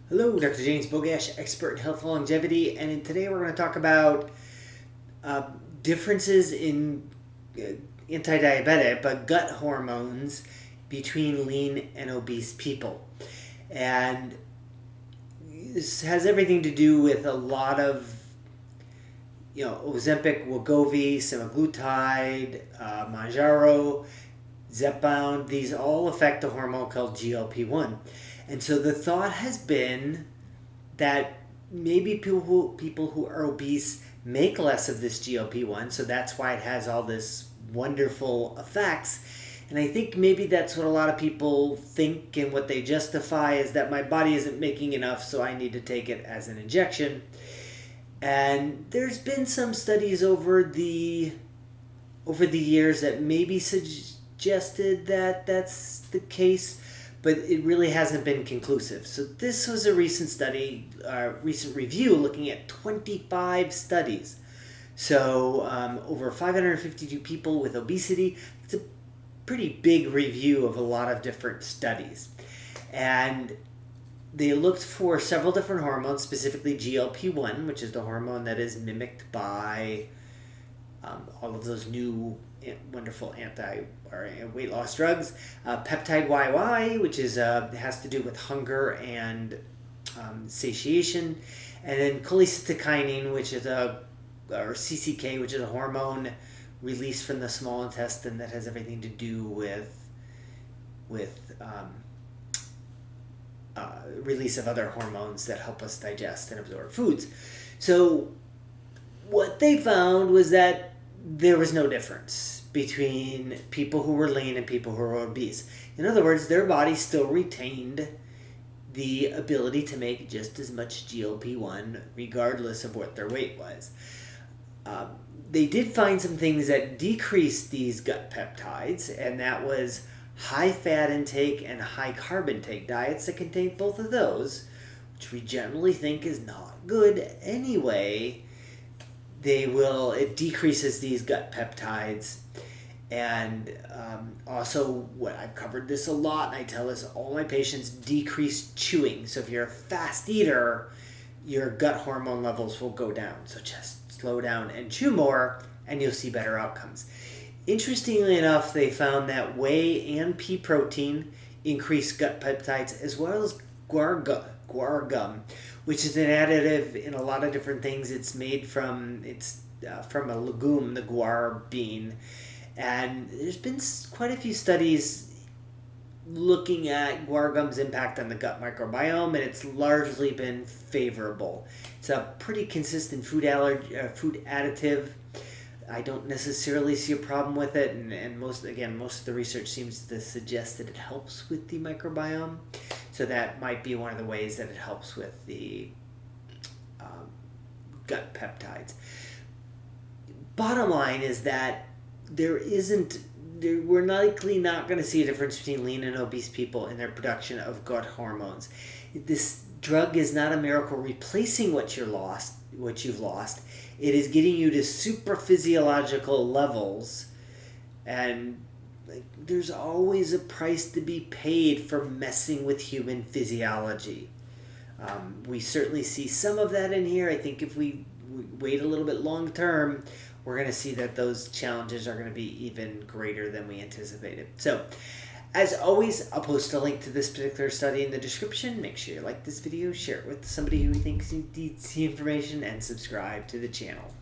Hello, Dr. James Bogash, expert in health and longevity, and today we're going to talk about differences in anti-diabetic but gut hormones between lean and obese people. And this has everything to do with a lot of Ozempic, Wegovy, semaglutide, Manjaro, Zepbound. These all affect a hormone called GLP-1. And so the thought has been that maybe people who are obese make less of this GLP-1, so that's why it has all this wonderful effects. And I think maybe that's what a lot of people think, and what they justify is that my body isn't making enough, so I need to take it as an injection. And there's been some studies over the years that maybe suggested that that's the case, but it really hasn't been conclusive. So this was a recent study, recent review looking at 25 studies. So over 552 people with obesity. It's a pretty big review of a lot of different studies. And they looked for several different hormones, specifically GLP-1, which is the hormone that is mimicked by all of those new wonderful weight loss drugs. Peptide YY, which is has to do with hunger and satiation, and then cholecystokinin, which is or CCK, which is a hormone released from the small intestine that has everything to do with release of other hormones that help us digest and absorb foods. So what they found was that there was no difference between people who were lean and people who were obese. In other words, their body still retained the ability to make just as much GLP-1 regardless of what their weight was. They did find some things that decreased these gut peptides, and that was high fat intake and high carb intake diets that contain both of those, which we generally think is not good anyway. It decreases these gut peptides. And also, I've covered this a lot, and I tell this all my patients, decrease chewing. So if you're a fast eater, your gut hormone levels will go down. So just slow down and chew more, and you'll see better outcomes. Interestingly enough, they found that whey and pea protein increase gut peptides, as well as guar gum, which is an additive in a lot of different things. It's made from a legume, the guar bean. And there's been quite a few studies looking at guar gum's impact on the gut microbiome, and it's largely been favorable. It's a pretty consistent food additive. I don't necessarily see a problem with it, and most of the research seems to suggest that it helps with the microbiome. So that might be one of the ways that it helps with the gut peptides. Bottom line is that we're likely not going to see a difference between lean and obese people in their production of gut hormones. This drug is not a miracle replacing what you've lost. It is getting you to super physiological levels, and there's always a price to be paid for messing with human physiology. We certainly see some of that in here. I think if we wait a little bit long term, we're going to see that those challenges are going to be even greater than we anticipated. So, as always, I'll post a link to this particular study in the description. Make sure you like this video, share it with somebody who thinks needs the information, and subscribe to the channel.